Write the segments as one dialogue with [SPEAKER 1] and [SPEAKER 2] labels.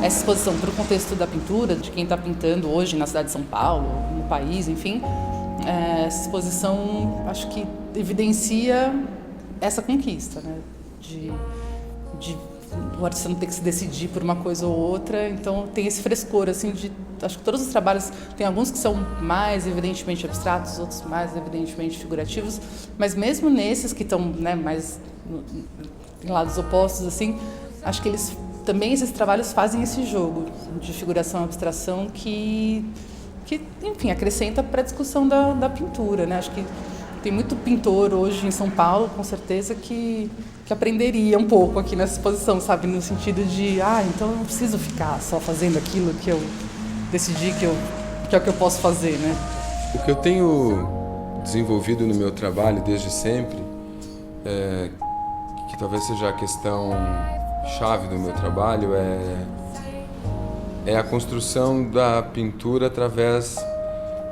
[SPEAKER 1] essa exposição para o contexto da pintura, de quem está pintando hoje na cidade de São Paulo, no país, enfim, essa exposição acho que evidencia essa conquista, né? De o artista não ter que se decidir por uma coisa ou outra, então tem esse frescor, assim, acho que todos os trabalhos, tem alguns que são mais evidentemente abstratos, outros mais evidentemente figurativos, mas mesmo nesses que estão, né, mais em lados opostos, assim, acho que também esses trabalhos fazem esse jogo de figuração e abstração que enfim, acrescenta para a discussão da pintura, né? Acho que tem muito pintor hoje em São Paulo, com certeza, que aprenderia um pouco aqui nessa exposição, sabe? No sentido de, então eu não preciso ficar só fazendo aquilo que eu decidi que é o que eu posso fazer, né?
[SPEAKER 2] O que eu tenho desenvolvido no meu trabalho desde sempre, que talvez seja a questão chave do meu trabalho, é a construção da pintura através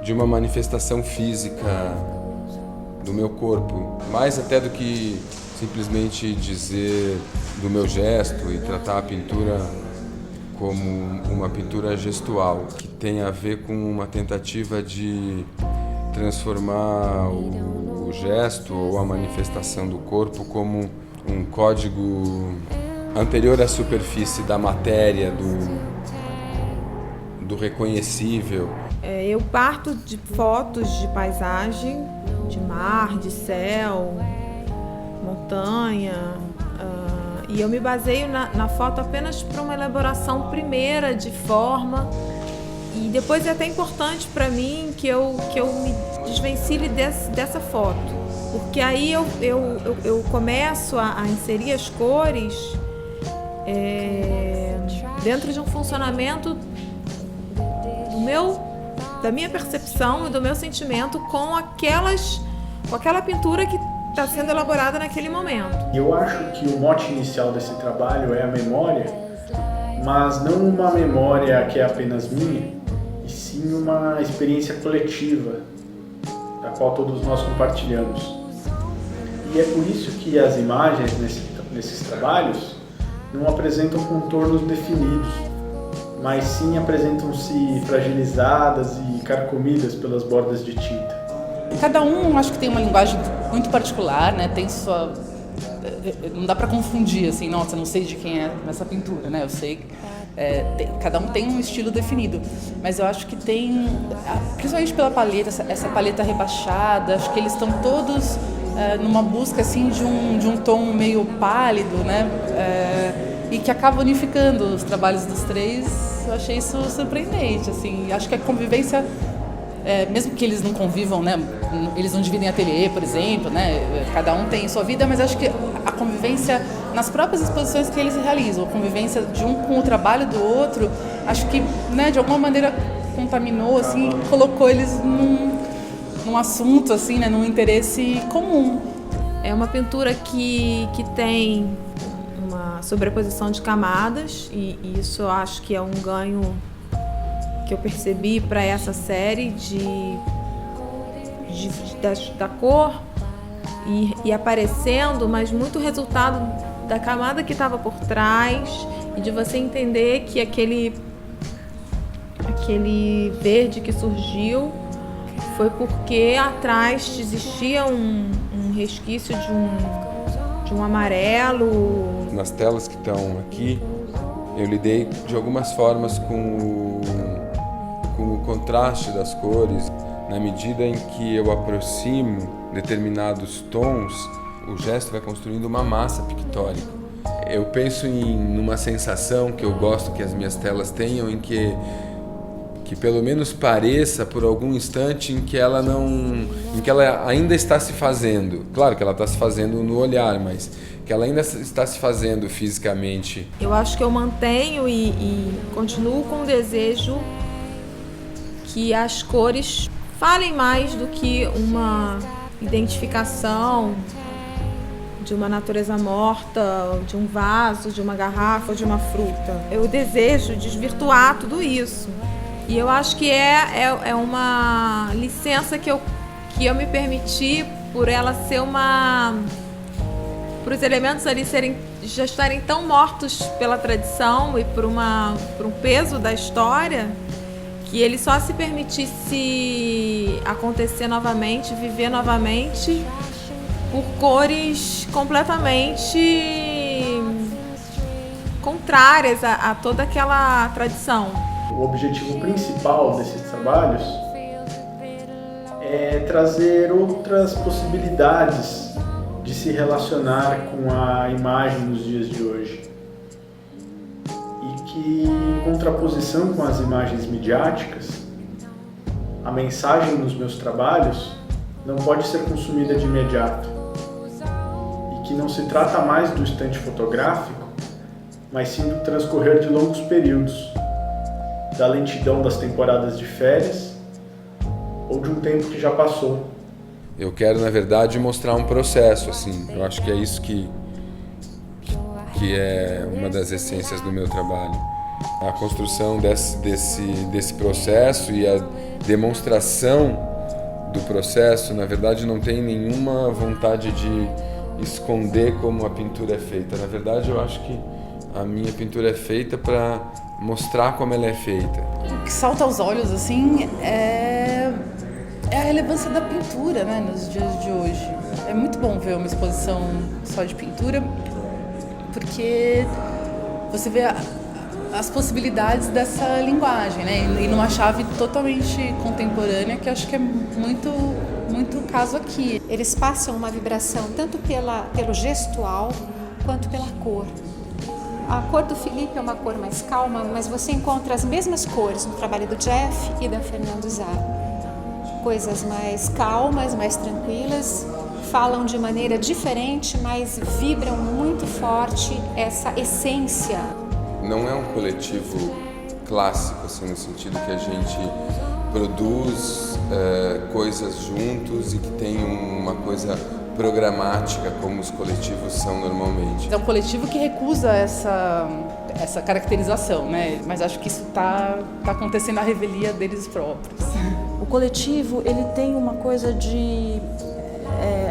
[SPEAKER 2] de uma manifestação física do meu corpo, mais até do que simplesmente dizer do meu gesto e tratar a pintura como uma pintura gestual, que tem a ver com uma tentativa de transformar o gesto ou a manifestação do corpo como um código anterior à superfície da matéria, do reconhecível.
[SPEAKER 3] Eu parto de fotos de paisagem, de mar, de céu, montanha, e eu me baseio na foto apenas para uma elaboração primeira de forma, e depois é até importante para mim que eu me desvencilhe dessa foto, porque aí eu começo a inserir as cores dentro de um funcionamento da minha percepção e do meu sentimento com aquela pintura que está sendo elaborada naquele momento.
[SPEAKER 4] Eu acho que o mote inicial desse trabalho é a memória, mas não uma memória que é apenas minha, e sim uma experiência coletiva, da qual todos nós compartilhamos. E é por isso que as imagens nesses trabalhos não apresentam contornos definidos, mas sim apresentam-se fragilizadas e carcomidas pelas bordas de tinta.
[SPEAKER 1] Cada um, acho que tem uma linguagem muito particular, né? Tem sua... Não dá para confundir, assim, nossa, não sei de quem é essa pintura, né? Eu sei, cada um tem um estilo definido, mas eu acho que tem, principalmente pela paleta, essa paleta rebaixada, acho que eles estão todos numa busca, assim, de um tom meio pálido, né? E que acaba unificando os trabalhos dos três. Eu achei isso surpreendente, assim. Acho que a convivência, mesmo que eles não convivam, né, eles não dividem ateliê, por exemplo, né, cada um tem sua vida, mas acho que a convivência nas próprias exposições que eles realizam, a convivência de um com o trabalho do outro, acho que, né, de alguma maneira contaminou, assim, colocou eles num assunto, assim, né, num interesse comum.
[SPEAKER 3] É uma pintura que tem uma sobreposição de camadas, e isso eu acho que é um ganho que eu percebi para essa série da cor e aparecendo, mas muito resultado da camada que estava por trás e de você entender que aquele verde que surgiu foi porque atrás existia um resquício de um amarelo.
[SPEAKER 2] Nas telas que estão aqui, eu lidei de algumas formas com o contraste das cores. Na medida em que eu aproximo determinados tons, o gesto vai construindo uma massa pictórica. Eu penso numa sensação que eu gosto que as minhas telas tenham, em que pelo menos pareça por algum instante em que ela ainda está se fazendo. Claro que ela está se fazendo no olhar, mas que ela ainda está se fazendo fisicamente.
[SPEAKER 3] Eu acho que eu mantenho e continuo com o desejo que as cores falem mais do que uma identificação de uma natureza morta, de um vaso, de uma garrafa ou de uma fruta. Eu desejo desvirtuar tudo isso. E eu acho que é uma licença que eu me permiti por ela ser uma para os elementos ali já estarem tão mortos pela tradição e por um peso da história, que ele só se permitisse acontecer novamente, viver novamente, por cores completamente contrárias a toda aquela tradição.
[SPEAKER 4] O objetivo principal desses trabalhos é trazer outras possibilidades de se relacionar com a imagem nos dias de hoje. E que, em contraposição com as imagens midiáticas, a mensagem nos meus trabalhos não pode ser consumida de imediato. E que não se trata mais do instante fotográfico, mas sim do transcorrer de longos períodos, da lentidão das temporadas de férias ou de um tempo que já passou.
[SPEAKER 2] Eu quero, na verdade, mostrar um processo, assim. Eu acho que é isso que é uma das essências do meu trabalho. A construção desse processo e a demonstração do processo, na verdade, não tem nenhuma vontade de esconder como a pintura é feita. Na verdade, eu acho que a minha pintura é feita para mostrar como ela é feita.
[SPEAKER 1] O que salta aos olhos, assim, é a relevância da pintura, né, nos dias de hoje. É muito bom ver uma exposição só de pintura, porque você vê as possibilidades dessa linguagem, né, e numa chave totalmente contemporânea, que acho que é muito o caso aqui.
[SPEAKER 5] Eles passam uma vibração tanto pelo gestual quanto pela cor. A cor do Felipe é uma cor mais calma, mas você encontra as mesmas cores no trabalho do Jeff e da Fernanda Zar. Coisas mais calmas, mais tranquilas, falam de maneira diferente, mas vibram muito forte essa essência.
[SPEAKER 2] Não é um coletivo clássico, assim, no sentido que a gente produz coisas juntos e que tem uma coisa programática, como os coletivos são normalmente.
[SPEAKER 1] É um coletivo que recusa essa caracterização, né? Mas acho que isso tá acontecendo à revelia deles próprios.
[SPEAKER 6] O coletivo, ele tem uma coisa de,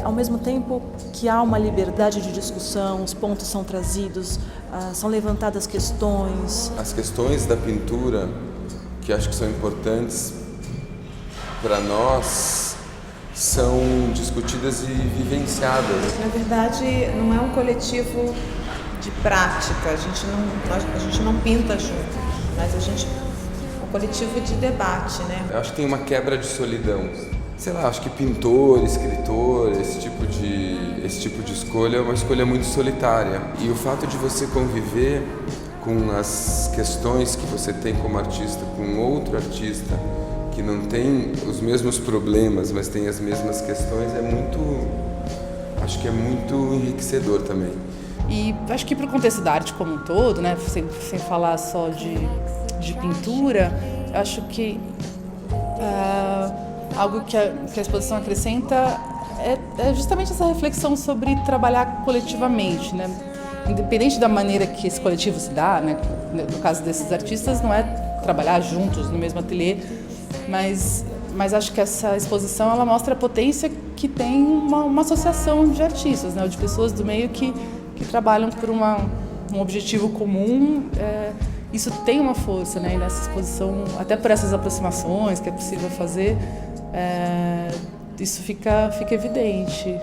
[SPEAKER 6] ao mesmo tempo que há uma liberdade de discussão, os pontos são trazidos, são levantadas questões.
[SPEAKER 2] As questões da pintura, que acho que são importantes para nós, são discutidas e vivenciadas.
[SPEAKER 3] Na verdade, não é um coletivo de prática, a gente não pinta junto, mas é um coletivo de debate, né?
[SPEAKER 2] Eu acho que tem uma quebra de solidão. Sei lá, acho que pintor, escritor, esse tipo de escolha é uma escolha muito solitária. E o fato de você conviver com as questões que você tem como artista, com outro artista, que não tem os mesmos problemas, mas tem as mesmas questões, acho que é muito enriquecedor também.
[SPEAKER 1] E acho que para o contexto da arte como um todo, né, sem falar só de pintura, acho que algo que a exposição acrescenta é justamente essa reflexão sobre trabalhar coletivamente, né? Independente da maneira que esse coletivo se dá, né? No caso desses artistas, não é trabalhar juntos no mesmo ateliê, mas acho que essa exposição ela mostra a potência que tem uma associação de artistas, né? De pessoas do meio que trabalham por um objetivo comum. Isso tem uma força, né? E nessa exposição, até por essas aproximações que é possível fazer, isso fica evidente.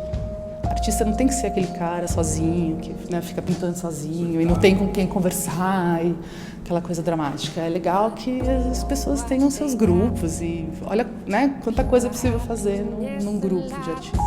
[SPEAKER 1] O artista não tem que ser aquele cara sozinho, que, né, fica pintando sozinho e não tem com quem conversar, e aquela coisa dramática. É legal que as pessoas tenham seus grupos e olha, né, quanta coisa é possível fazer num grupo de artistas.